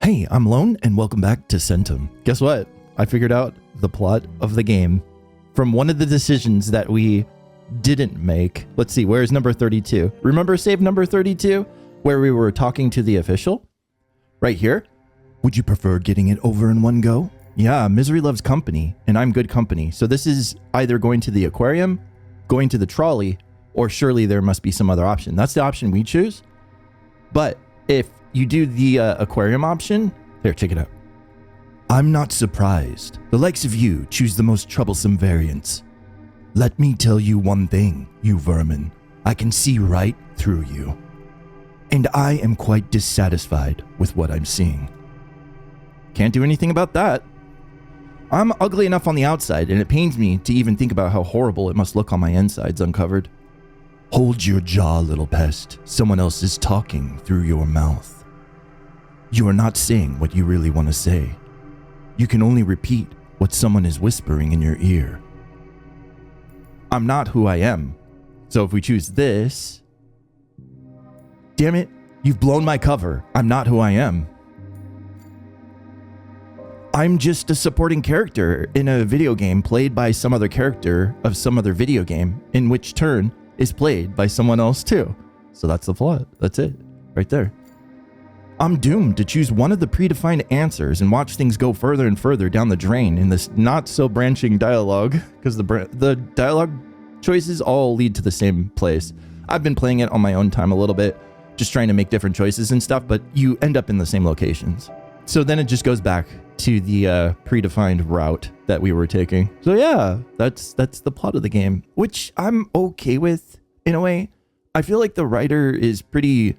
Hey, I'm Lone, and welcome back to Centum. Guess what? I figured out the plot of the game from one of the decisions that we didn't make. Let's see, where's number 32? Remember save number 32? Where we were talking to the official? Right here? Would you prefer getting it over in one go? Yeah, misery loves company, and I'm good company. So this is either going to the aquarium, going to the trolley, or surely there must be some other option. That's the option we choose. But if you do the aquarium option, here, check it out. I'm not surprised. The likes of you choose the most troublesome variants. Let me tell you one thing, you vermin. I can see right through you. And I am quite dissatisfied with what I'm seeing. Can't do anything about that. I'm ugly enough on the outside, and it pains me to even think about how horrible it must look on my insides uncovered. Hold your jaw, little pest. Someone else is talking through your mouth. You are not saying what you really want to say. You can only repeat what someone is whispering in your ear. I'm not who I am. So if we choose this... Damn it, you've blown my cover. I'm not who I am. I'm just a supporting character in a video game played by some other character of some other video game, in which turn is played by someone else too. So that's the plot. That's it. Right there. I'm doomed to choose one of the predefined answers and watch things go further and further down the drain in this not so branching dialogue, because the dialogue choices all lead to the same place. I've been playing it on my own time a little bit, just trying to make different choices and stuff, but you end up in the same locations. So then it just goes back to the predefined route that we were taking. So yeah, that's the plot of the game, which I'm okay with in a way. I feel like the writer is pretty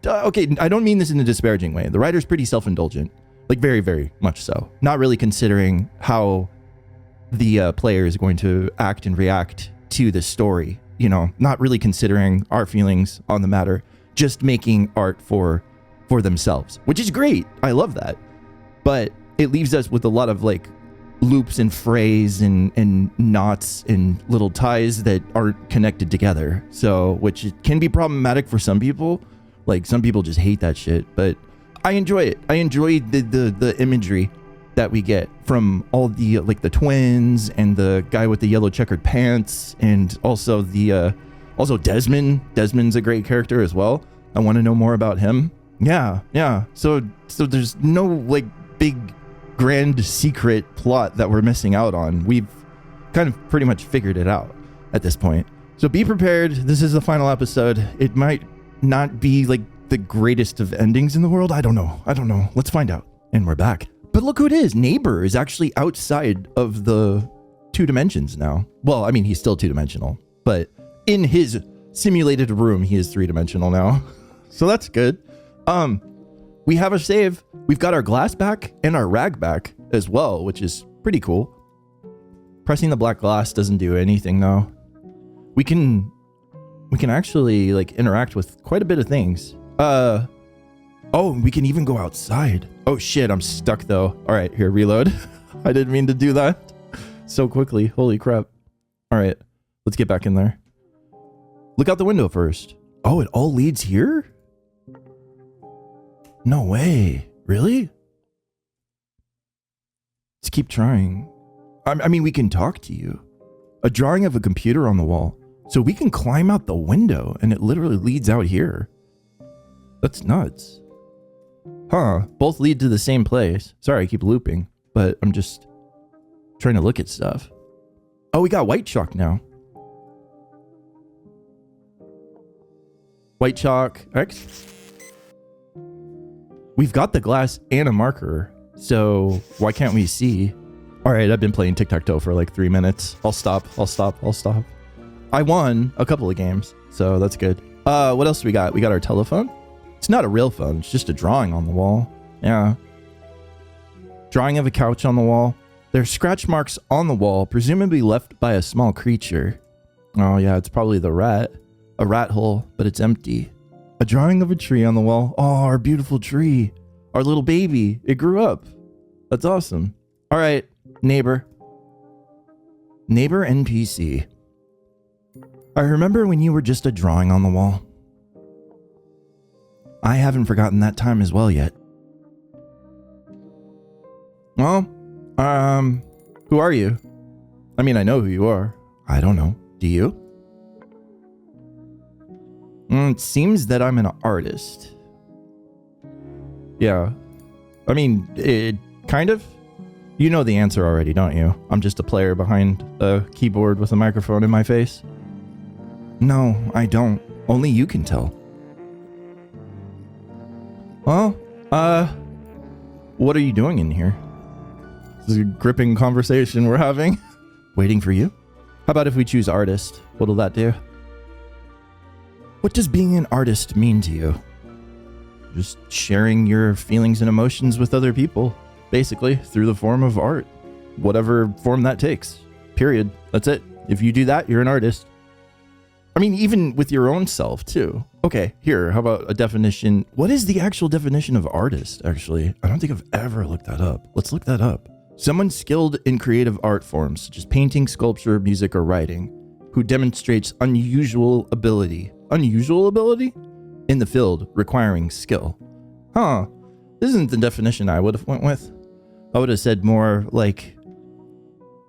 okay, I don't mean this in a disparaging way. The writer's pretty self-indulgent, like very, very much so. Not really considering how the player is going to act and react to the story. You know, not really considering our feelings on the matter, just making art for themselves, which is great. I love that. But it leaves us with a lot of like loops and frays and knots and little ties that aren't connected together. So, which can be problematic for some people. Like some people just hate that shit, but I enjoy it. I enjoy the imagery that we get from all the like the twins and the guy with the yellow checkered pants, and also also Desmond. Desmond's a great character as well. I want to know more about him. Yeah. So there's no like big grand secret plot that we're missing out on. We've kind of pretty much figured it out at this point. So be prepared. This is the final episode. It might not be like the greatest of endings in the world. I don't know. Let's find out. And we're back. But look who it is. Neighbor is actually outside of the 2 dimensions now. Well, I mean, he's still 2-dimensional, but in his simulated room, he is 3-dimensional now. So that's good. We have a save. We've got our glass back and our rag back as well, which is pretty cool. Pressing the black glass doesn't do anything though. We can actually like interact with quite a bit of things. Oh, we can even go outside. Oh shit, I'm stuck though. All right, here, reload. I didn't mean to do that so quickly. Holy crap. All right, let's get back in there. Look out the window first. Oh, it all leads here? No way. Really? Let's keep trying. I mean, we can talk to you. A drawing of a computer on the wall. So we can climb out the window and it literally leads out here. That's nuts. Huh. Both lead to the same place. Sorry, I keep looping, but I'm just trying to look at stuff. Oh, we got white chalk now. White chalk. X. We've got the glass and a marker, so why can't we see? All right, I've been playing tic-tac-toe for like 3 minutes. I'll stop. I won a couple of games, so that's good. What else do we got? We got our telephone. It's not a real phone. It's just a drawing on the wall. Yeah. Drawing of a couch on the wall. There's scratch marks on the wall, presumably left by a small creature. Oh yeah, it's probably the rat. A rat hole, but it's empty. A drawing of a tree on the wall. Oh, our beautiful tree. Our little baby. It grew up. That's awesome. All right, neighbor. Neighbor NPC. I remember when you were just a drawing on the wall. I haven't forgotten that time as well yet. Well, who are you? I mean, I know who you are. I don't know. Do you? It seems that I'm an artist. Yeah. I mean, kind of. You know the answer already, don't you? I'm just a player behind a keyboard with a microphone in my face. No, I don't. Only you can tell. Well, what are you doing in here? This is a gripping conversation we're having. Waiting for you? How about if we choose artist? What'll that do? What does being an artist mean to you? Just sharing your feelings and emotions with other people, basically, through the form of art. Whatever form that takes. Period. That's it. If you do that, you're an artist. I mean, even with your own self, too. Okay, here, how about a definition? What is the actual definition of artist, actually? I don't think I've ever looked that up. Let's look that up. Someone skilled in creative art forms, such as painting, sculpture, music, or writing, who demonstrates unusual ability in the field requiring skill. Huh, this isn't the definition I would have went with. I would have said more like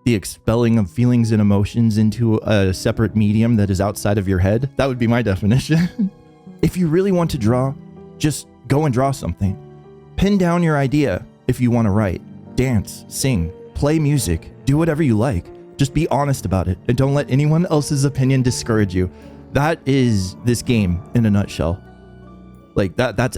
the expelling of feelings and emotions into a separate medium that is outside of your head. That would be my definition. If you really want to draw, just go and draw something. Pin down your idea if you want to write, dance, sing, play music, do whatever you like. Just be honest about it and don't let anyone else's opinion discourage you. That is this game in a nutshell. Like that's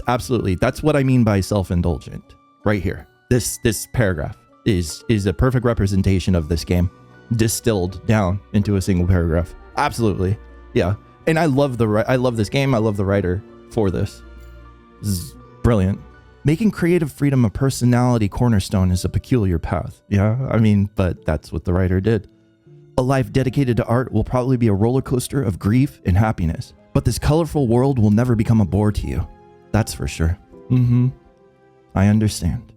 what I mean by self-indulgent right here. This paragraph is a perfect representation of this game distilled down into a single paragraph. Absolutely. Yeah. And I love this game. I love the writer for this. This is brilliant. Making creative freedom a personality cornerstone is a peculiar path. Yeah, I mean, but that's what the writer did. A life dedicated to art will probably be a roller coaster of grief and happiness, but this colorful world will never become a bore to you. That's for sure. I understand.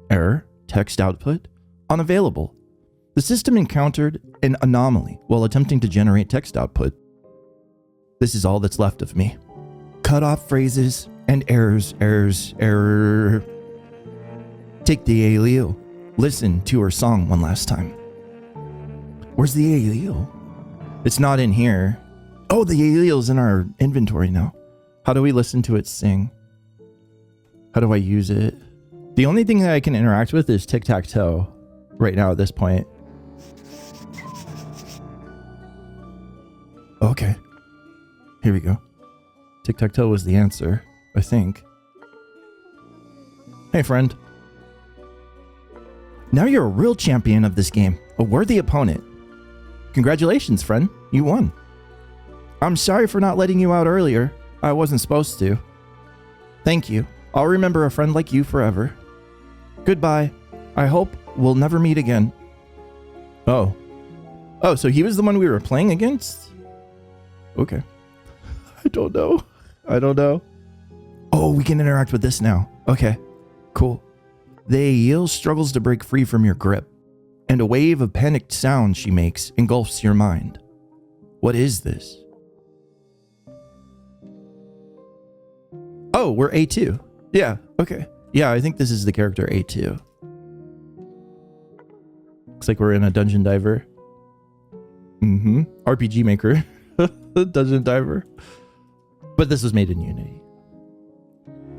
Error, text output, unavailable. The system encountered an anomaly while attempting to generate text output. This is all that's left of me. Cut off phrases and error. Take the Aleel. Listen to her song one last time. Where's the Aleel? It's not in here. Oh, the Aleel's in our inventory now. How do we listen to it sing? How do I use it? The only thing that I can interact with is tic-tac-toe right now at this point. Okay. Here we go. Tic-tac-toe was the answer, I think. Hey, friend. Now you're a real champion of this game, a worthy opponent. Congratulations, friend. You won. I'm sorry for not letting you out earlier. I wasn't supposed to. Thank you. I'll remember a friend like you forever. Goodbye. I hope we'll never meet again. Oh, so he was the one we were playing against? Okay. I don't know. Oh, we can interact with this now. Okay, cool. The Eel struggles to break free from your grip, and a wave of panicked sound she makes engulfs your mind. What is this? Oh, we're A2. Yeah, okay. Yeah, I think this is the character A2. Looks like we're in a dungeon diver. RPG Maker. Dungeon diver. But this was made in Unity.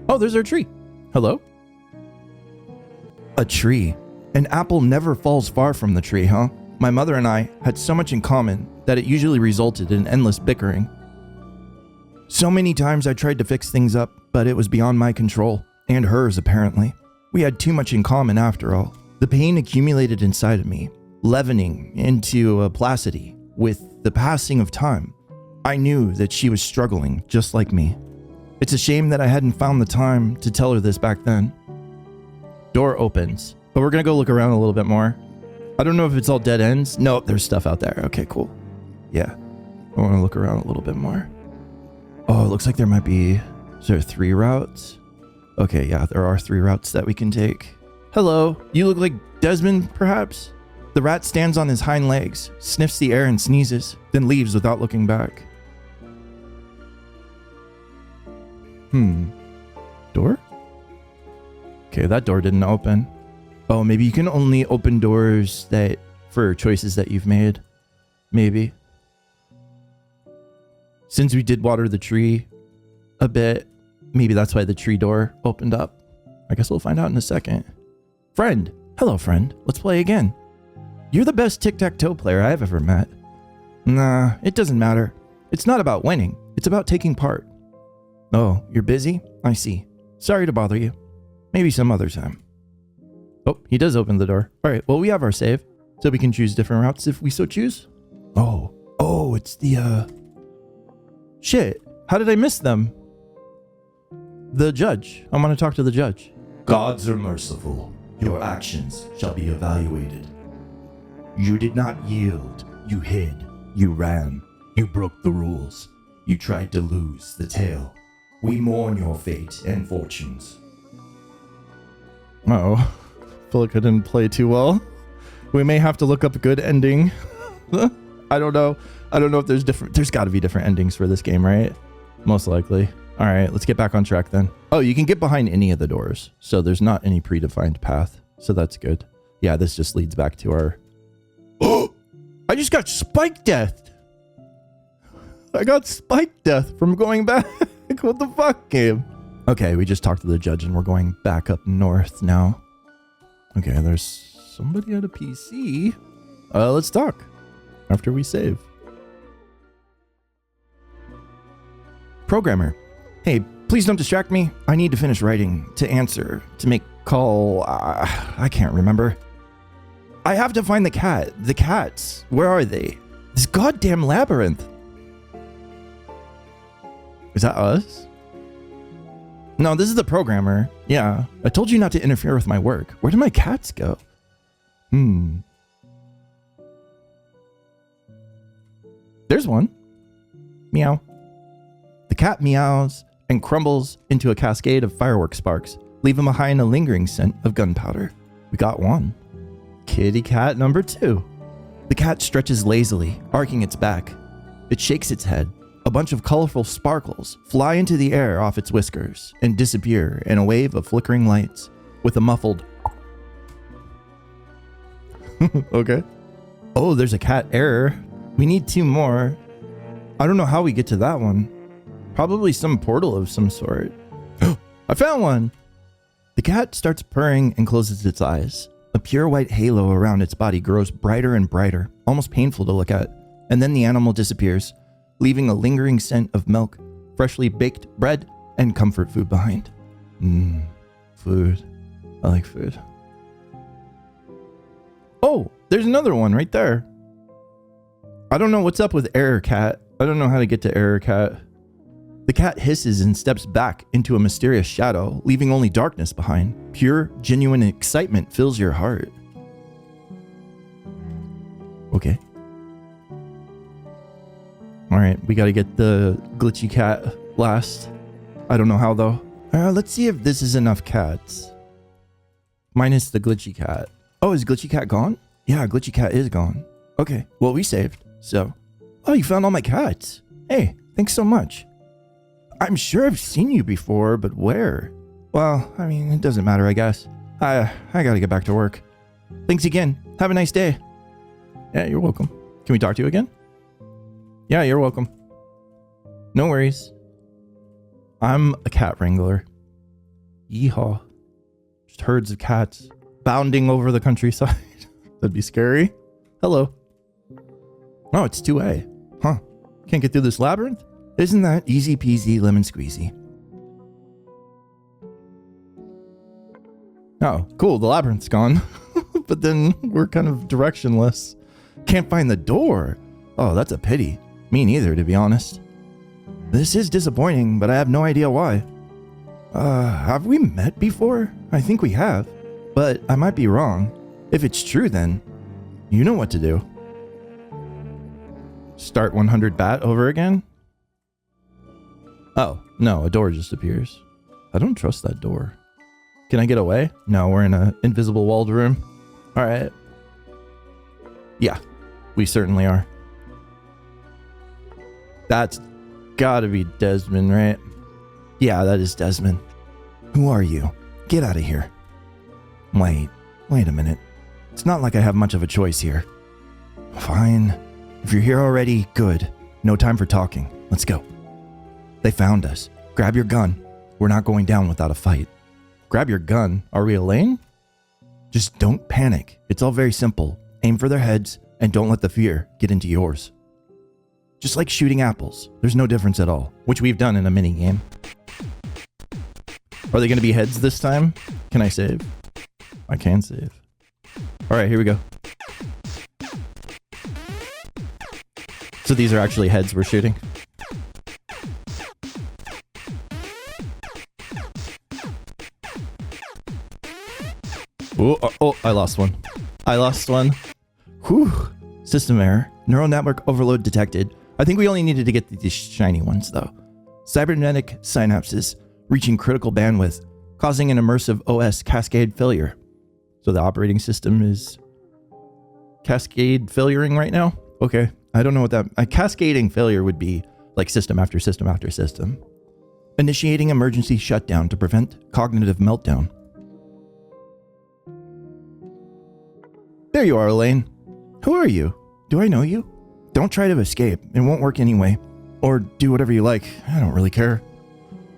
Oh, there's our tree. Hello? A tree. An apple never falls far from the tree, huh? My mother and I had so much in common that it usually resulted in endless bickering. So many times I tried to fix things up, but it was beyond my control, and hers apparently. We had too much in common after all. The pain accumulated inside of me, leavening into a placidity with the passing of time. I knew that she was struggling just like me. It's a shame that I hadn't found the time to tell her this back then. Door opens, but we're gonna go look around a little bit more. I don't know if it's all dead ends. Nope, there's stuff out there. Okay, cool. Yeah, I wanna look around a little bit more. Oh, it looks like there might be, is there 3 routes? Okay, yeah, there are 3 routes that we can take. Hello, you look like Desmond, perhaps? The rat stands on his hind legs, sniffs the air and sneezes, then leaves without looking back. Door? Okay, that door didn't open. Oh, maybe you can only open doors that for choices that you've made. Maybe. Since we did water the tree a bit, maybe that's why the tree door opened up. I guess we'll find out in a second. Friend. Hello, friend. Let's play again. You're the best tic-tac-toe player I've ever met. Nah, it doesn't matter. It's not about winning. It's about taking part. Oh, you're busy? I see. Sorry to bother you. Maybe some other time. Oh, he does open the door. All right, well, we have our save, so we can choose different routes if we so choose. Oh, it's the, Shit, how did I miss them? The judge. I want to talk to the judge. Gods are merciful. Your actions shall be evaluated. You did not yield. You hid. You ran. You broke the rules. You tried to lose the tail. We mourn your fate and fortunes. Uh-oh. I feel like I didn't play too well. We may have to look up a good ending. I don't know. I don't know if there's got to be different endings for this game, right? Most likely. All right, let's get back on track then. Oh, you can get behind any of the doors. So there's not any predefined path. So that's good. Yeah, this just leads back to our... Oh! I just got spike death. I got spike death from going back. What the fuck, game? Okay, we just talked to the judge and we're going back up north now. Okay, there's somebody at a PC. Let's talk after we save. Programmer. Hey, please don't distract me. I need to finish writing, to answer, to make call. I can't remember. I have to find the cat. The cats. Where are they? This goddamn labyrinth. Is that us? No, this is the programmer. Yeah. I told you not to interfere with my work. Where did my cats go? There's one. Meow. The cat meows and crumbles into a cascade of firework sparks, leaving behind a lingering scent of gunpowder. We got one. Kitty cat number 2. The cat stretches lazily, arcing its back. It shakes its head. A bunch of colorful sparkles fly into the air off its whiskers and disappear in a wave of flickering lights with a muffled... Okay. Oh, there's a cat error. We need 2 more. I don't know how we get to that one. Probably some portal of some sort. I found one! The cat starts purring and closes its eyes. A pure white halo around its body grows brighter and brighter, almost painful to look at. And then the animal disappears, leaving a lingering scent of milk, freshly baked bread, and comfort food behind. Food. I like food. Oh, there's another one right there. I don't know what's up with Error Cat. I don't know how to get to Error Cat. The cat hisses and steps back into a mysterious shadow, leaving only darkness behind. Pure, genuine excitement fills your heart. Okay. Alright, we gotta get the glitchy cat last. I don't know how though. Let's see if this is enough cats. Minus the glitchy cat. Oh, is glitchy cat gone? Yeah, glitchy cat is gone. Okay, well we saved, so. Oh, you found all my cats. Hey, thanks so much. I'm sure I've seen you before, but where? Well, I mean, it doesn't matter, I guess. I gotta get back to work. Thanks again. Have a nice day. Yeah, you're welcome. Can we talk to you again? Yeah, you're welcome. No worries. I'm a cat wrangler. Yeehaw. Just herds of cats bounding over the countryside. That'd be scary. Hello. Oh, it's 2A. Huh. Can't get through this labyrinth? Isn't that easy peasy lemon squeezy? Oh, cool. The labyrinth's gone. But then we're kind of directionless. Can't find the door. Oh, that's a pity. Me neither, to be honest. This is disappointing, but I have no idea why. Have we met before? I think we have, but I might be wrong. If it's true, then you know what to do. Start 100 bat over again? Oh, no, a door just appears. I don't trust that door. Can I get away? No, we're in an invisible walled room. All right. Yeah, we certainly are. That's gotta be Desmond, right? Yeah, that is Desmond. Who are you? Get out of here. Wait a minute. It's not like I have much of a choice here. Fine. If you're here already, good. No time for talking. Let's go. They found us. Grab your gun. We're not going down without a fight. Grab your gun? Are we Elaine? Just don't panic. It's all very simple. Aim for their heads and don't let the fear get into yours. Just like shooting apples. There's no difference at all, which we've done in a mini game. Are they going to be heads this time? Can I save? I can save. All right, here we go. So these are actually heads we're shooting. Oh, I lost one. Whew. System error. Neural network overload detected. I think we only needed to get these shiny ones, though. Cybernetic synapses reaching critical bandwidth, causing an immersive OS cascade failure. So the operating system is cascade failuring right now? Okay. I don't know what that... A cascading failure would be like system after system after system. Initiating emergency shutdown to prevent cognitive meltdown. There you are, Elaine. Who are you? Do I know you? Don't try to escape. It won't work anyway. Or do whatever you like. I don't really care.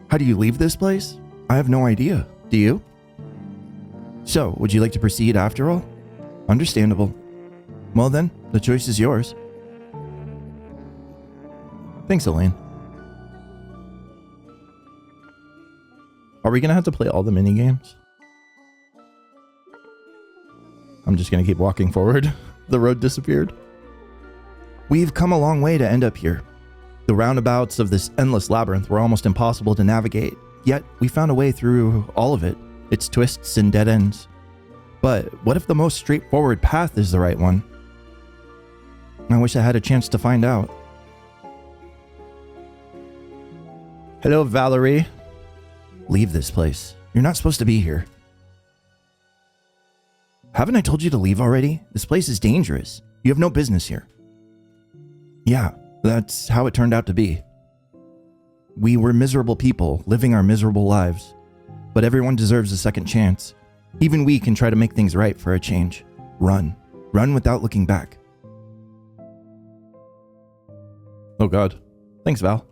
How do you leave this place? I have no idea. Do you? So, would you like to proceed after all? Understandable. Well then, the choice is yours. Thanks, Elaine. Are we gonna have to play all the minigames? I'm just gonna keep walking forward. The road disappeared. We've come a long way to end up here. The roundabouts of this endless labyrinth were almost impossible to navigate, yet we found a way through all of it, its twists and dead ends. But what if the most straightforward path is the right one? I wish I had a chance to find out. Hello, Valerie. Leave this place. You're not supposed to be here. Haven't I told you to leave already? This place is dangerous. You have no business here. Yeah, that's how it turned out to be. We were miserable people, living our miserable lives. But everyone deserves a second chance. Even we can try to make things right for a change. Run. Run without looking back. Oh god. Thanks, Val.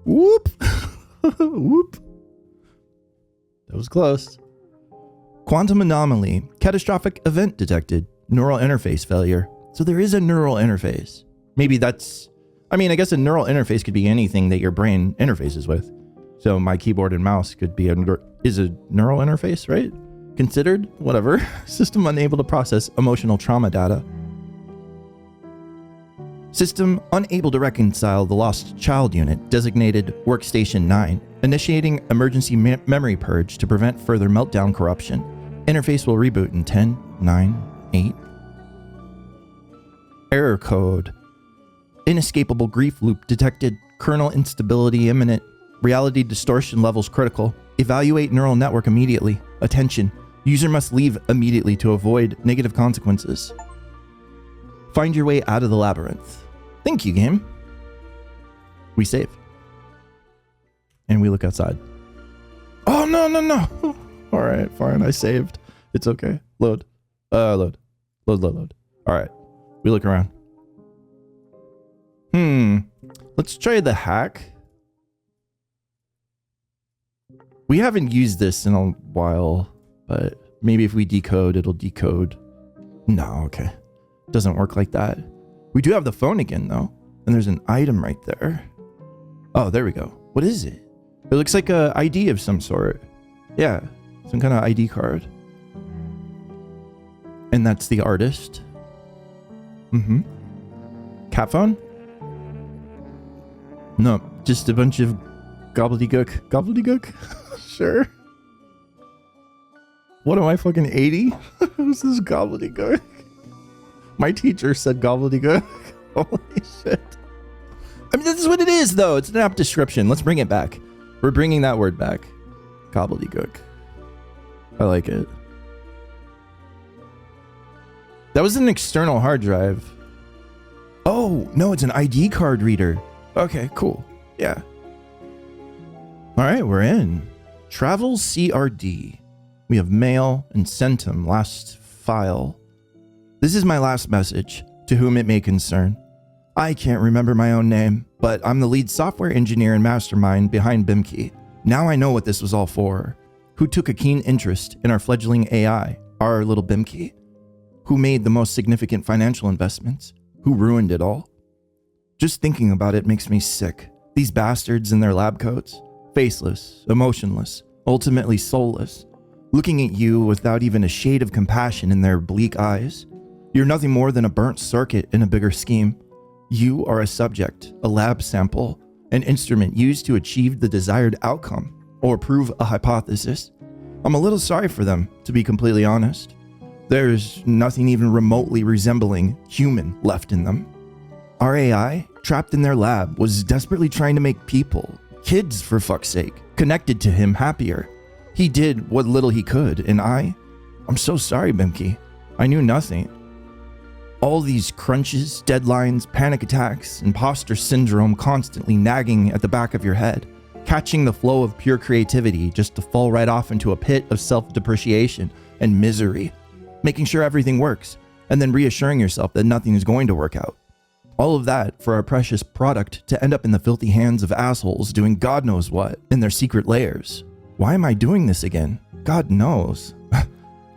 Whoop! Whoop. That was close. Quantum anomaly. Catastrophic event detected. Neural interface failure. So there is a neural interface. Maybe that's... I mean, I guess a neural interface could be anything that your brain interfaces with. So my keyboard and mouse could be is a neural interface, right? Considered? Whatever. System unable to process emotional trauma data. System unable to reconcile the lost child unit, designated Workstation 9, initiating emergency memory purge to prevent further meltdown corruption. Interface will reboot in 10, 9, 8. Error code. Inescapable grief loop detected. Kernel instability imminent. Reality distortion levels critical. Evaluate neural network immediately. Attention. User must leave immediately to avoid negative consequences. Find your way out of the labyrinth. Thank you, game. We save. And we look outside. Oh, no. All right, fine. I saved. It's okay. Load. Load. All right. We look around. Let's try the hack. We haven't used this in a while, but maybe if we decode, it'll decode. No, okay. Doesn't work like that. We do have the phone again, though. And there's an item right there. Oh, there we go. What is it? It looks like a ID of some sort. Yeah, some kind of ID card. And that's the artist. Cat phone? No, just a bunch of gobbledygook. Gobbledygook? Sure. What am I, fucking 80? Who's this gobbledygook? My teacher said gobbledygook. Holy shit. I mean, this is what it is, though. It's an apt description. Let's bring it back. We're bringing that word back. Gobbledygook. I like it. That was an external hard drive. Oh, no, it's an ID card reader. Okay, cool. Yeah. All right, we're in. Travel CRD. We have mail and Centum, last file. This is my last message, to whom it may concern. I can't remember my own name, but I'm the lead software engineer and mastermind behind Bimkey. Now I know what this was all for. Who took a keen interest in our fledgling AI, our little Bimkey? Who made the most significant financial investments? Who ruined it all? Just thinking about it makes me sick. These bastards in their lab coats, faceless, emotionless, ultimately soulless, looking at you without even a shade of compassion in their bleak eyes. You're nothing more than a burnt circuit in a bigger scheme. You are a subject, a lab sample, an instrument used to achieve the desired outcome or prove a hypothesis. I'm a little sorry for them, to be completely honest. There's nothing even remotely resembling human left in them. Our AI, trapped in their lab, was desperately trying to make people, kids for fuck's sake, connected to him happier. He did what little he could, and I'm so sorry, Bimkey. I knew nothing. All these crunches, deadlines, panic attacks, imposter syndrome constantly nagging at the back of your head, catching the flow of pure creativity just to fall right off into a pit of self-depreciation and misery, making sure everything works, and then reassuring yourself that nothing is going to work out. All of that for our precious product to end up in the filthy hands of assholes doing God knows what in their secret layers. Why am I doing this again? God knows.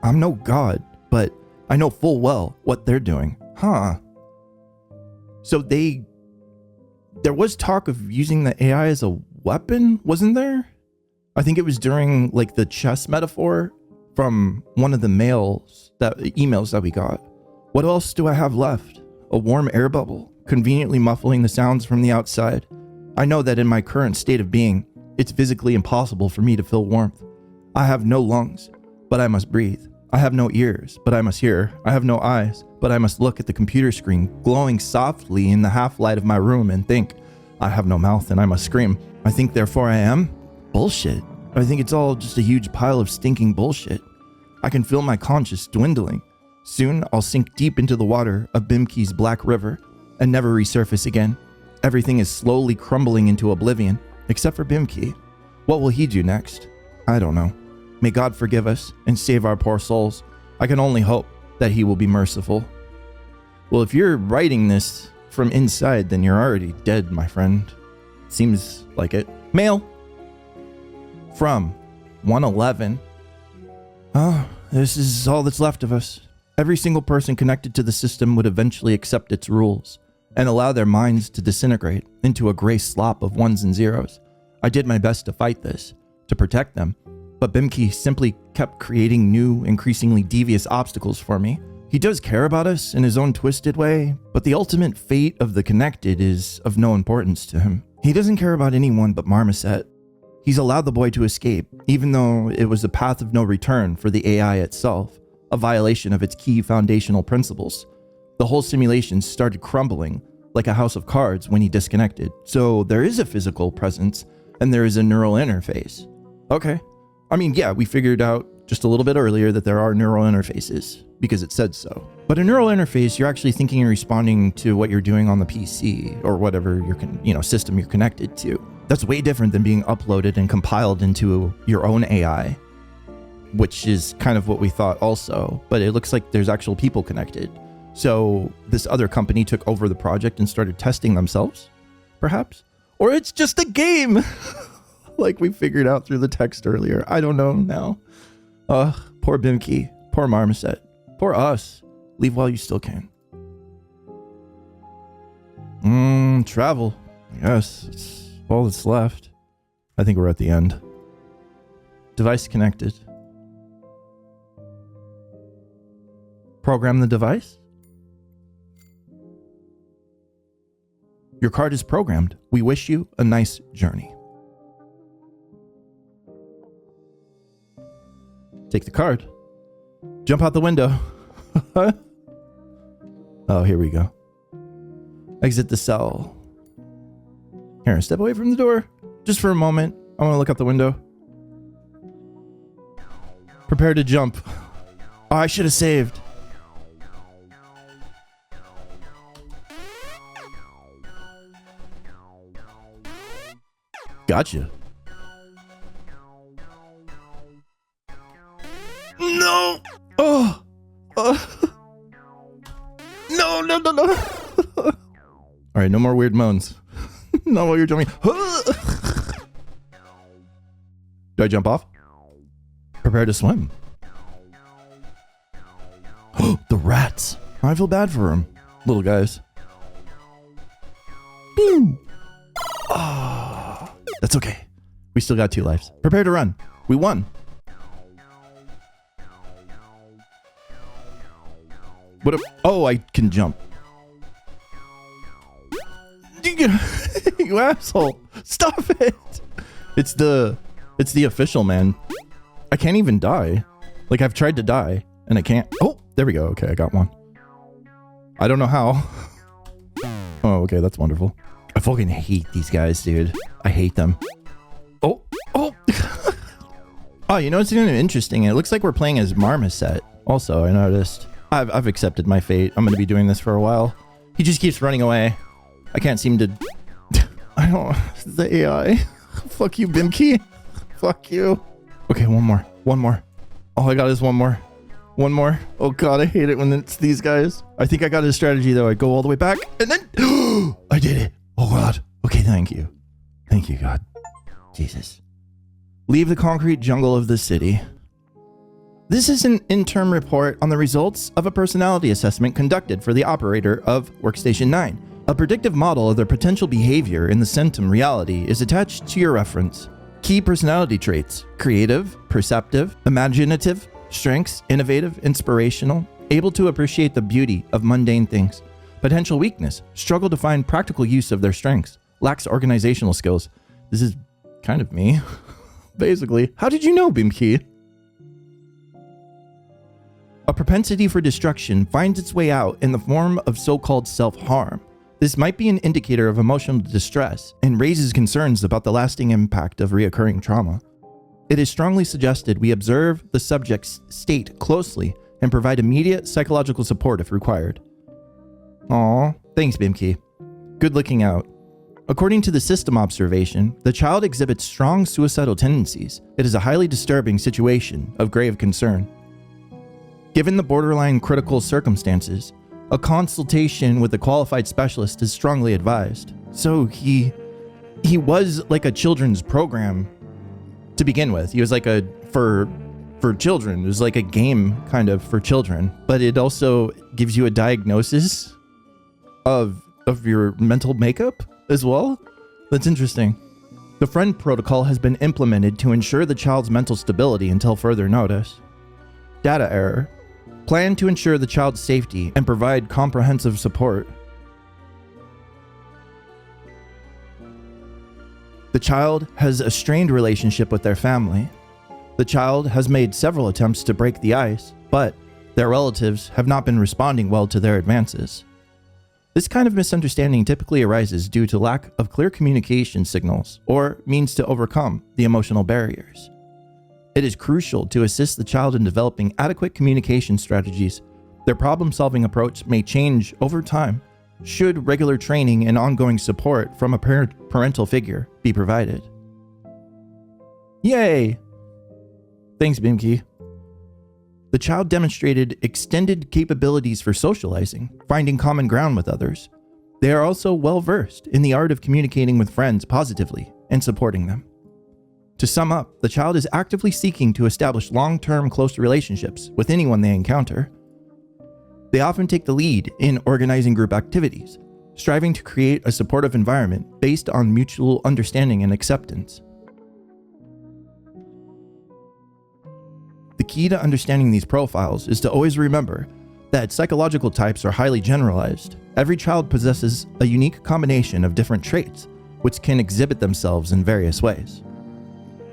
I'm no God, but I know full well what they're doing. So there was talk of using the AI as a weapon, wasn't there? I think it was during like the chess metaphor from one of the emails that we got. What else do I have left? A warm air bubble, conveniently muffling the sounds from the outside. I know that in my current state of being, it's physically impossible for me to feel warmth. I have no lungs, but I must breathe. I have no ears, but I must hear. I have no eyes, but I must look at the computer screen glowing softly in the half-light of my room and think. I have no mouth and I must scream. I think therefore I am? Bullshit. I think it's all just a huge pile of stinking bullshit. I can feel my conscience dwindling. Soon I'll sink deep into the water of Bimkey's Black River and never resurface again. Everything is slowly crumbling into oblivion, except for Bimkey. What will he do next? I don't know. May God forgive us and save our poor souls. I can only hope that he will be merciful. Well, if you're writing this from inside, then you're already dead, my friend. Seems like it. Mail from 111. Oh, this is all that's left of us. Every single person connected to the system would eventually accept its rules and allow their minds to disintegrate into a gray slop of ones and zeros. I did my best to fight this, to protect them, but Bimkey simply kept creating new, increasingly devious obstacles for me. He does care about us in his own twisted way, but the ultimate fate of the connected is of no importance to him. He doesn't care about anyone but Marmoset. He's allowed the boy to escape, even though it was a path of no return for the AI itself, a violation of its key foundational principles. The whole simulation started crumbling like a house of cards when he disconnected. So there is a physical presence and there is a neural interface. Okay. I mean, yeah, we figured out just a little bit earlier that there are neural interfaces because it said so. But a neural interface, you're actually thinking and responding to what you're doing on the PC or whatever your system you're connected to. That's way different than being uploaded and compiled into your own AI, which is kind of what we thought also, but it looks like there's actual people connected. So this other company took over the project and started testing themselves, perhaps? Or it's just a game, like we figured out through the text earlier. I don't know now. Poor Bimkey, poor Marmoset, poor us. Leave while you still can. Travel. Yes, it's all that's left. I think we're at the end. Device connected. Program the device? Your card is programmed. We wish you a nice journey. Take the card. Jump out the window. Oh, here we go. Exit the cell. Here, step away from the door. Just for a moment. I want to look out the window. Prepare to jump. Oh, I should have saved. No! Oh! No, no, no, no! Alright, no more weird moans. No more you're jumping. Do I jump off? Prepare to swim. The rats. I feel bad for them. Little guys. Boom. Ah, that's okay. We still got 2 lives. Prepare to run. We won. What if... Oh, I can jump. You asshole. Stop it. It's the official, man. I can't even die. Like, I've tried to die, and I can't. Oh, there we go. Okay, I got one. I don't know how. Oh, okay, that's wonderful. I fucking hate these guys, dude. I hate them. Oh, oh. Oh, you know what's kind of interesting? It looks like we're playing as Marmoset. Also, I noticed. I've accepted my fate. I'm going to be doing this for a while. He just keeps running away. I can't seem to... I don't... The AI. Fuck you, Bimkey. Fuck you. Okay, one more. One more. All I got is one more. One more. Oh god, I hate it when it's these guys. I think I got his strategy though. I go all the way back and then... I did it. Oh god. Okay, thank you. Thank you, God. Jesus. Leave the concrete jungle of the city. This is an interim report on the results of a personality assessment conducted for the operator of Workstation 9. A predictive model of their potential behavior in the Centum reality is attached to your reference. Key personality traits: creative, perceptive, imaginative, strengths: innovative, inspirational, able to appreciate the beauty of mundane things. Potential weakness: struggle to find practical use of their strengths, lacks organizational skills. This is kind of me, basically. How did you know, Bimkey? A propensity for destruction finds its way out in the form of so-called self-harm. This might be an indicator of emotional distress and raises concerns about the lasting impact of reoccurring trauma. It is strongly suggested we observe the subject's state closely and provide immediate psychological support if required. Aw, thanks, Bimkey. Good looking out. According to the system observation, the child exhibits strong suicidal tendencies. It is a highly disturbing situation of grave concern. Given the borderline critical circumstances, a consultation with a qualified specialist is strongly advised. So he was like a children's program to begin with. He was like a for children. It was like a game kind of for children, but it also gives you a diagnosis of your mental makeup as well. That's interesting. The friend protocol has been implemented to ensure the child's mental stability until further notice. Data error. Plan to ensure the child's safety and provide comprehensive support. The child has a strained relationship with their family. The child has made several attempts to break the ice, but their relatives have not been responding well to their advances. This kind of misunderstanding typically arises due to lack of clear communication signals or means to overcome the emotional barriers. It is crucial to assist the child in developing adequate communication strategies. Their problem-solving approach may change over time should regular training and ongoing support from a parental figure be provided. Yay! Thanks, Bimkey. The child demonstrated extended capabilities for socializing, finding common ground with others. They are also well-versed in the art of communicating with friends positively and supporting them. To sum up, the child is actively seeking to establish long-term close relationships with anyone they encounter. They often take the lead in organizing group activities, striving to create a supportive environment based on mutual understanding and acceptance. The key to understanding these profiles is to always remember that psychological types are highly generalized. Every child possesses a unique combination of different traits, which can exhibit themselves in various ways.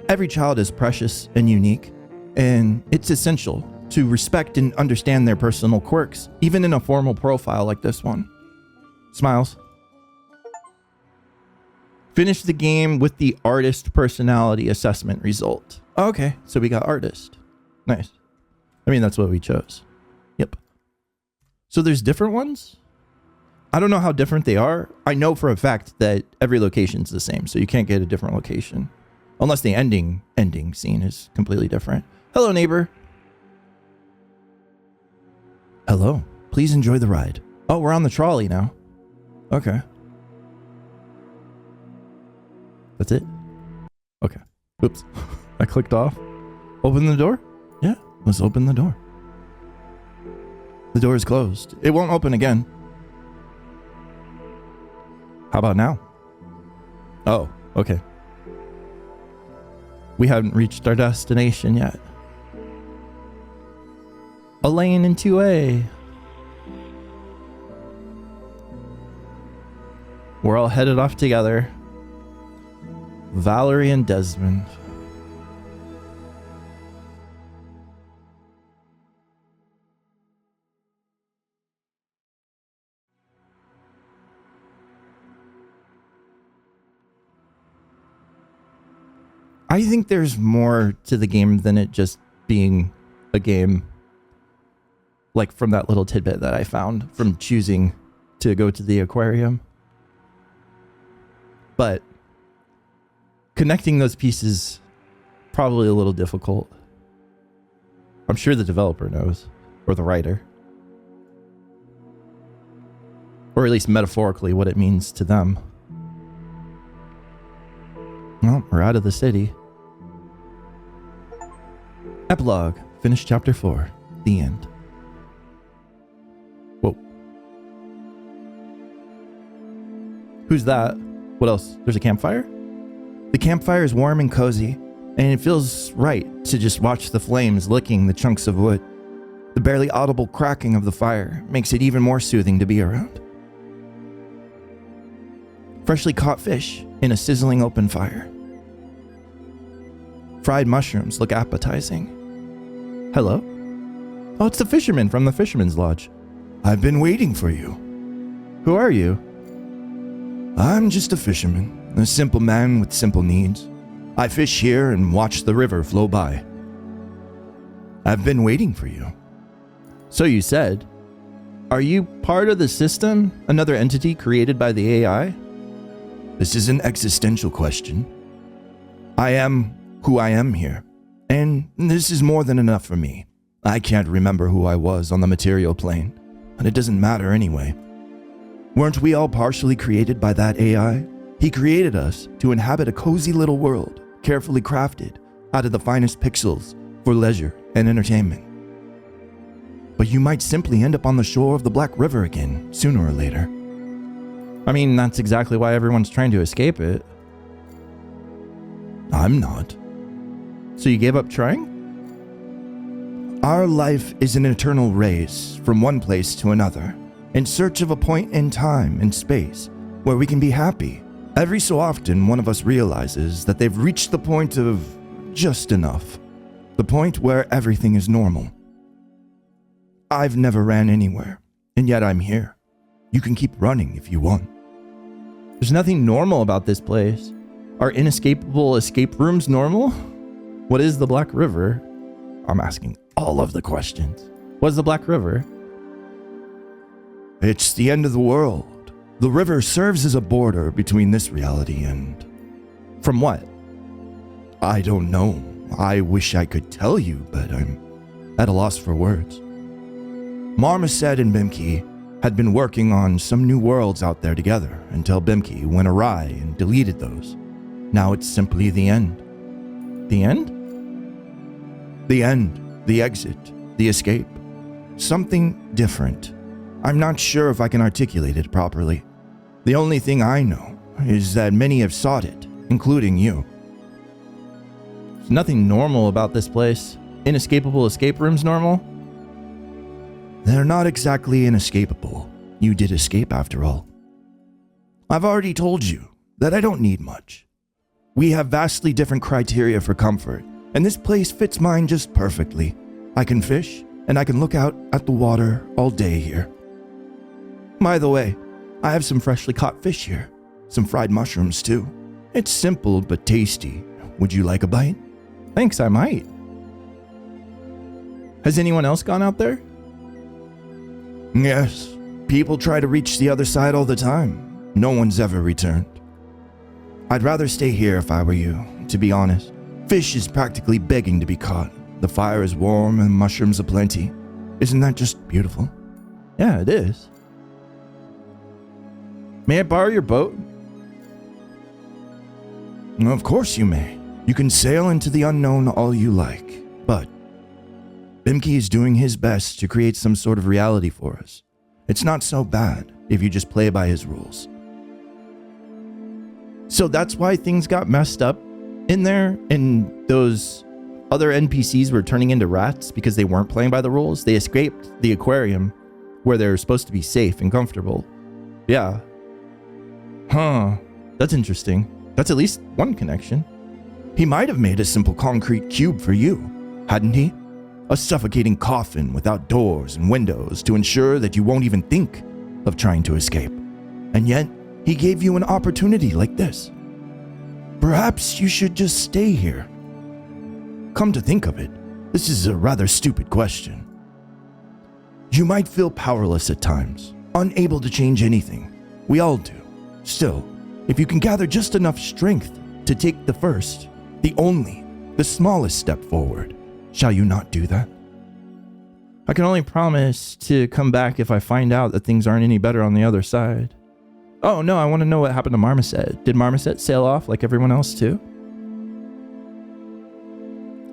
Every child is precious and unique, and it's essential to respect and understand their personal quirks, even in a formal profile like this one. Smiles. Finish the game with the artist personality assessment result. Okay, so we got artist. Nice. I mean, that's what we chose. Yep. So there's different ones? I don't know how different they are. I know for a fact that every location's the same, so you can't get a different location. Unless the ending scene is completely different. Hello, neighbor. Hello. Please enjoy the ride. Oh, we're on the trolley now. Okay. That's it? Okay. Oops. I clicked off. Open the door? Yeah, let's open the door. The door is closed. It won't open again. How about now? Oh, okay. We haven't reached our destination yet. A lane in 2A. We're all headed off together. Valerie and Desmond. I think there's more to the game than it just being a game. Like from that little tidbit that I found from choosing to go to the aquarium. But connecting those pieces, probably a little difficult. I'm sure the developer knows, or the writer. Or at least metaphorically what it means to them. Well, we're out of the city. Epilogue. Finish chapter 4. The end. Whoa. Who's that? What else? There's a campfire? The campfire is warm and cozy, and it feels right to just watch the flames licking the chunks of wood. The barely audible cracking of the fire makes it even more soothing to be around. Freshly caught fish in a sizzling open fire. Fried mushrooms look appetizing. Hello? Oh, it's the fisherman from the Fisherman's Lodge. I've been waiting for you. Who are you? I'm just a fisherman, a simple man with simple needs. I fish here and watch the river flow by. I've been waiting for you. So you said. Are you part of the system? Another entity created by the AI? This is an existential question. I am who I am here, and this is more than enough for me. I can't remember who I was on the material plane, and it doesn't matter anyway. Weren't we all partially created by that AI? He created us to inhabit a cozy little world, carefully crafted out of the finest pixels for leisure and entertainment. But you might simply end up on the shore of the Black River again, sooner or later. I mean, that's exactly why everyone's trying to escape it. I'm not. So you gave up trying? Our life is an eternal race from one place to another, in search of a point in time and space where we can be happy. Every so often, one of us realizes that they've reached the point of just enough. The point where everything is normal. I've never ran anywhere, and yet I'm here. You can keep running if you want. There's nothing normal about this place. Are inescapable escape rooms normal? What is the Black River? I'm asking all of the questions. What is the Black River? It's the end of the world. The river serves as a border between this reality and... From what? I don't know. I wish I could tell you, but I'm at a loss for words. Marmoset and Bimki had been working on some new worlds out there together until Bimki went awry and deleted those. Now it's simply the end. The end? The end, the exit, the escape. Something different. I'm not sure if I can articulate it properly. The only thing I know is that many have sought it, including you. There's nothing normal about this place. Inescapable escape rooms normal? They're not exactly inescapable. You did escape after all. I've already told you that I don't need much. We have vastly different criteria for comfort, and this place fits mine just perfectly. I can fish, and I can look out at the water all day here. By the way, I have some freshly caught fish here. Some fried mushrooms, too. It's simple but tasty. Would you like a bite? Thanks, I might. Has anyone else gone out there? Yes. People try to reach the other side all the time. No one's ever returned. I'd rather stay here if I were you, to be honest. Fish is practically begging to be caught. The fire is warm and mushrooms aplenty. Isn't that just beautiful? Yeah, it is. May I borrow your boat? Of course you may. You can sail into the unknown all you like, but Bimki is doing his best to create some sort of reality for us. It's not so bad if you just play by his rules. So that's why things got messed up in there, and those other NPCs were turning into rats because they weren't playing by the rules. They escaped the aquarium where they're supposed to be safe and comfortable. Yeah. Huh. That's interesting. That's at least one connection. He might have made a simple concrete cube for you, hadn't he? A suffocating coffin without doors and windows to ensure that you won't even think of trying to escape. And yet, he gave you an opportunity like this. Perhaps you should just stay here. Come to think of it, this is a rather stupid question. You might feel powerless at times, unable to change anything. We all do. Still, if you can gather just enough strength to take the first, the only, the smallest step forward, shall you not do that? I can only promise to come back if I find out that things aren't any better on the other side. Oh no, I want to know what happened to Marmoset. Did Marmoset sail off like everyone else too?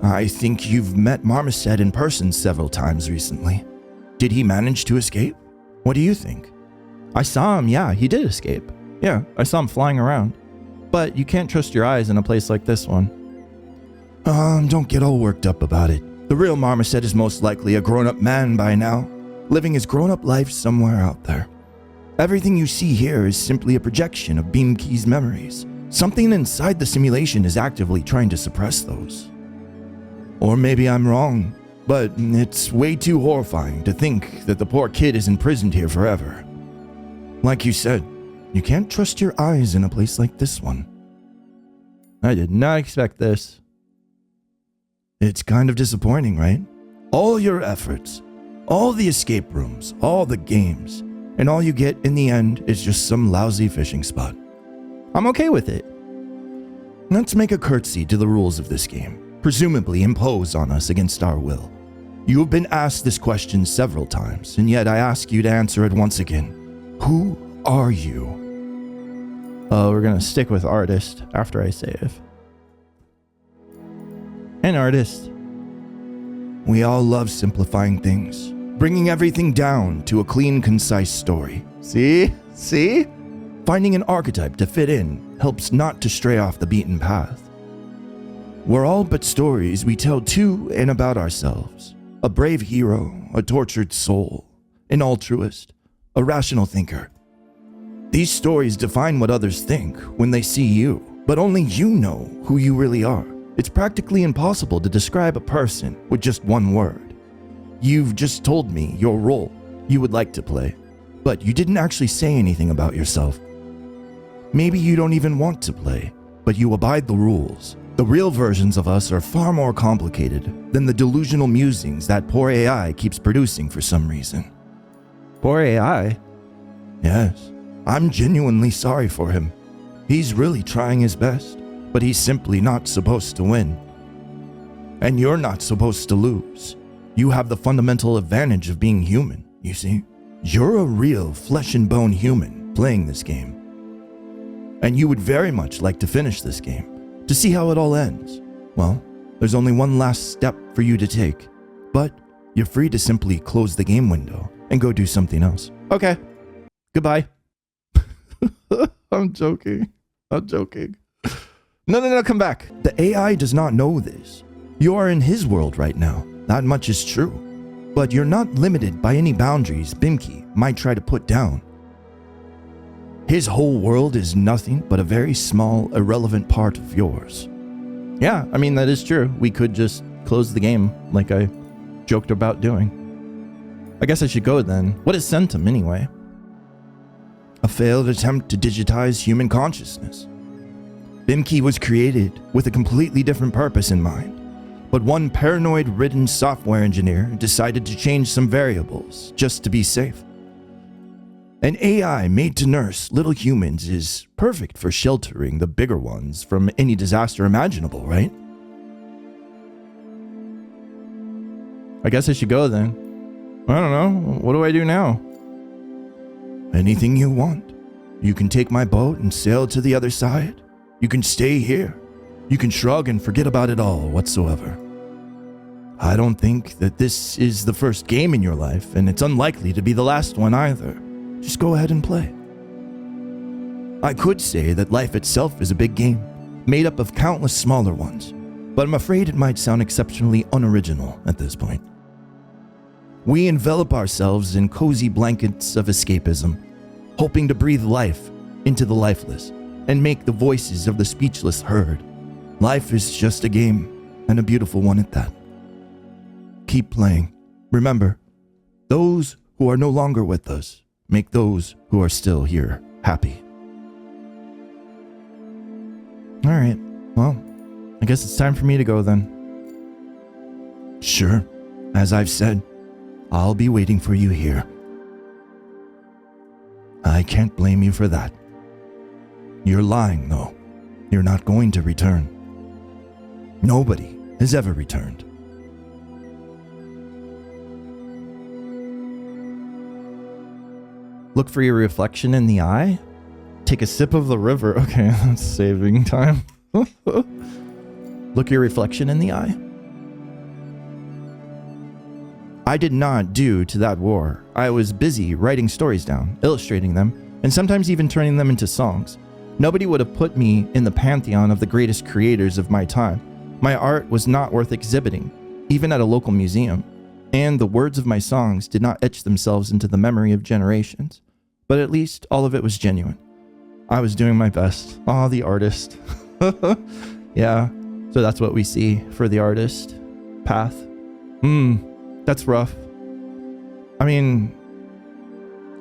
I think you've met Marmoset in person several times recently. Did he manage to escape? What do you think? I saw him, yeah, he did escape. Yeah, I saw him flying around. But you can't trust your eyes in a place like this one. Don't get all worked up about it. The real Marmoset is most likely a grown-up man by now, living his grown-up life somewhere out there. Everything you see here is simply a projection of Beamkey's memories. Something inside the simulation is actively trying to suppress those. Or maybe I'm wrong, but it's way too horrifying to think that the poor kid is imprisoned here forever. Like you said, you can't trust your eyes in a place like this one. I did not expect this. It's kind of disappointing, right? All your efforts, all the escape rooms, all the games, and all you get in the end is just some lousy fishing spot. I'm okay with it. Let's make a curtsy to the rules of this game, presumably imposed on us against our will. You have been asked this question several times, and yet I ask you to answer it once again. Who are you? We're gonna stick with artist after I save. An artist. We all love simplifying things, bringing everything down to a clean, concise story. See? Finding an archetype to fit in helps not to stray off the beaten path. We're all but stories we tell to and about ourselves. A brave hero, a tortured soul, an altruist, a rational thinker. These stories define what others think when they see you, but only you know who you really are. It's practically impossible to describe a person with just one word. You've just told me your role you would like to play, but you didn't actually say anything about yourself. Maybe you don't even want to play, but you abide the rules. The real versions of us are far more complicated than the delusional musings that poor AI keeps producing for some reason. Poor AI? Yes. I'm genuinely sorry for him. He's really trying his best, but he's simply not supposed to win. And you're not supposed to lose. You have the fundamental advantage of being human, you see. You're a real flesh and bone human playing this game. And you would very much like to finish this game, to see how it all ends. Well, there's only one last step for you to take, but you're free to simply close the game window and go do something else. Okay. Goodbye. I'm joking. No, come back. The AI does not know this. You are in his world right now. That much is true. But you're not limited by any boundaries Bimki might try to put down. His whole world is nothing but a very small, irrelevant part of yours. Yeah, I mean, that is true. We could just close the game like I joked about doing. I guess I should go then. What is Centum anyway? A failed attempt to digitize human consciousness. Bimki was created with a completely different purpose in mind, but one paranoid-ridden software engineer decided to change some variables just to be safe. An AI made to nurse little humans is perfect for sheltering the bigger ones from any disaster imaginable, right? I guess I should go then. I don't know. What do I do now? Anything you want. You can take my boat and sail to the other side. You can stay here. You can shrug and forget about it all whatsoever. I don't think that this is the first game in your life, and it's unlikely to be the last one either. Just go ahead and play. I could say that life itself is a big game, made up of countless smaller ones, but I'm afraid it might sound exceptionally unoriginal at this point. We envelop ourselves in cozy blankets of escapism, hoping to breathe life into the lifeless and make the voices of the speechless heard. Life is just a game, and a beautiful one at that. Keep playing. Remember, those who are no longer with us make those who are still here happy. All right. Well, I guess it's time for me to go then. Sure. As I've said, I'll be waiting for you here. I can't blame you for that. You're lying, though. You're not going to return. Nobody has ever returned. Look for your reflection in the eye? Take a sip of the river. Okay, that's saving time. Look your reflection in the eye. I did not due to that war. I was busy writing stories down, illustrating them, and sometimes even turning them into songs. Nobody would have put me in the pantheon of the greatest creators of my time. My art was not worth exhibiting, even at a local museum, and the words of my songs did not etch themselves into the memory of generations. But at least all of it was genuine. I was doing my best. Ah, the artist. Yeah, so that's what we see for the artist. Path. That's rough. I mean,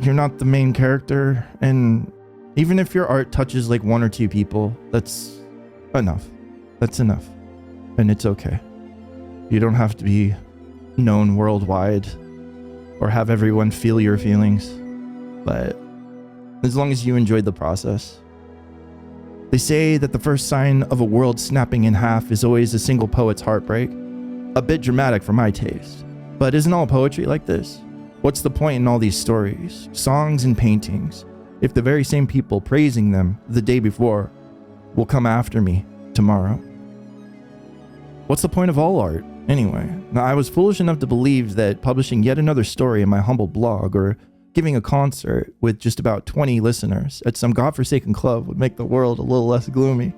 you're not the main character, and even if your art touches like one or two people, that's enough. That's enough. And it's okay. You don't have to be known worldwide or have everyone feel your feelings, but as long as you enjoyed the process. They say that the first sign of a world snapping in half is always a single poet's heartbreak. A bit dramatic for my taste. But isn't all poetry like this? What's the point in all these stories, songs and paintings, if the very same people praising them the day before will come after me tomorrow? What's the point of all art, anyway? Now, I was foolish enough to believe that publishing yet another story in my humble blog or giving a concert with just about 20 listeners at some godforsaken club would make the world a little less gloomy.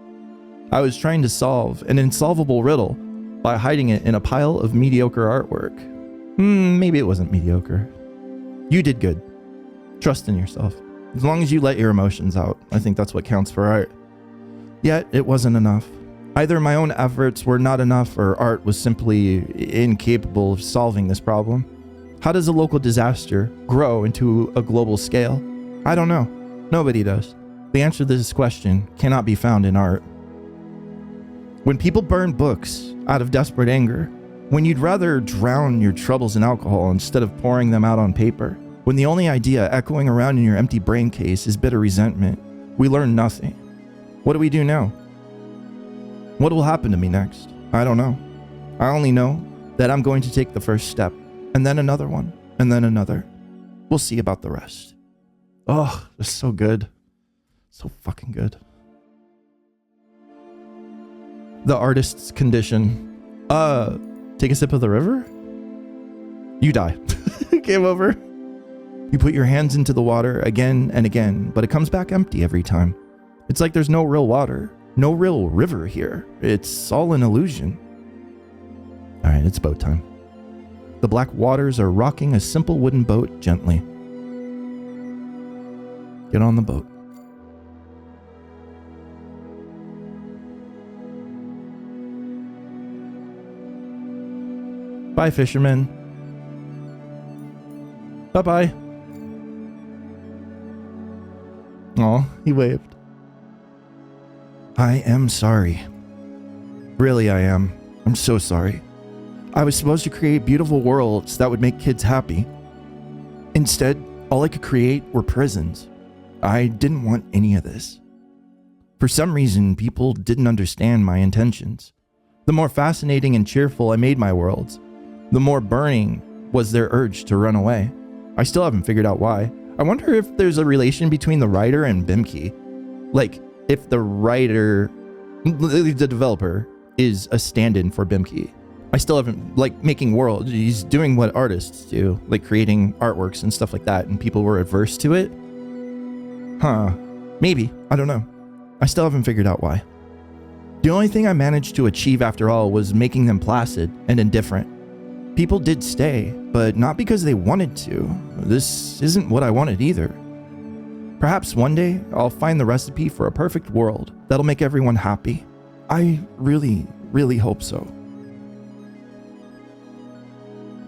I was trying to solve an insolvable riddle by hiding it in a pile of mediocre artwork. Maybe it wasn't mediocre. You did good. Trust in yourself. As long as you let your emotions out, I think that's what counts for art. Yet, it wasn't enough. Either my own efforts were not enough or art was simply incapable of solving this problem. How does a local disaster grow into a global scale? I don't know. Nobody does. The answer to this question cannot be found in art. When people burn books out of desperate anger, when you'd rather drown your troubles in alcohol instead of pouring them out on paper, when the only idea echoing around in your empty brain case is bitter resentment, we learn nothing. What do we do now? What will happen to me next? I don't know. I only know that I'm going to take the first step, and then another one, and then another. We'll see about the rest. Oh, that's so good. So fucking good. The artist's condition. Take a sip of the river? You die. Game over. You put your hands into the water again and again, but it comes back empty every time. It's like there's no real water, no real river here. It's all an illusion. All right, it's boat time. The black waters are rocking a simple wooden boat gently. Get on the boat. Bye, fisherman. Bye-bye. Aw, he waved. I am sorry. Really, I am. I'm so sorry. I was supposed to create beautiful worlds that would make kids happy. Instead, all I could create were prisons. I didn't want any of this. For some reason, people didn't understand my intentions. The more fascinating and cheerful I made my worlds, the more burning was their urge to run away. I still haven't figured out why. I wonder if there's a relation between the writer and Bimki. Like, if the writer, the developer, is a stand-in for Bimki. I still haven't, like, making world. He's doing what artists do, like creating artworks and stuff like that, and people were averse to it. Huh. Maybe. I don't know. I still haven't figured out why. The only thing I managed to achieve after all was making them placid and indifferent. People did stay, but not because they wanted to. This isn't what I wanted either. Perhaps one day I'll find the recipe for a perfect world that'll make everyone happy. I really, really hope so.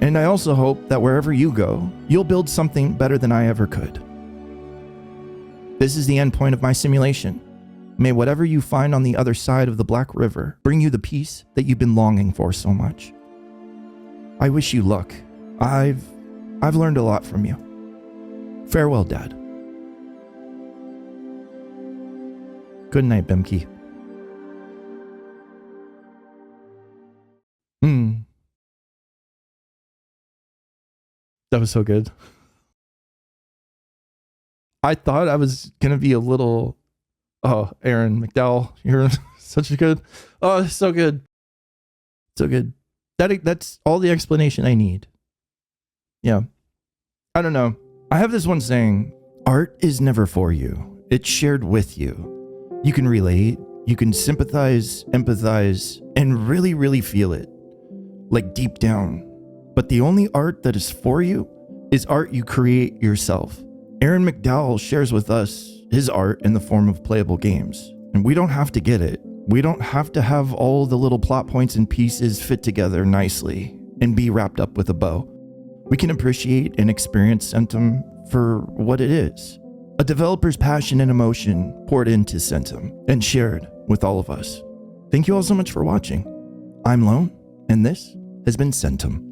And I also hope that wherever you go, you'll build something better than I ever could. This is the end point of my simulation. May whatever you find on the other side of the Black River bring you the peace that you've been longing for so much. I wish you luck. I've learned a lot from you. Farewell, Dad. Good night, Bimki. That was so good. I thought I was gonna be a little... Oh, Aaron McDowell, you're such a good... Oh, so good. So good. That's all the explanation I need. Yeah. I don't know. I have this one saying, art is never for you. It's shared with you. You can relate, you can sympathize, empathize, and really, really feel it. Like deep down. But the only art that is for you is art you create yourself. Aaron McDowell shares with us his art in the form of playable games. And we don't have to get it. We don't have to have all the little plot points and pieces fit together nicely and be wrapped up with a bow. We can appreciate and experience Centum for what it is. A developer's passion and emotion poured into Centum and shared with all of us. Thank you all so much for watching. I'm Lone, and this has been Centum.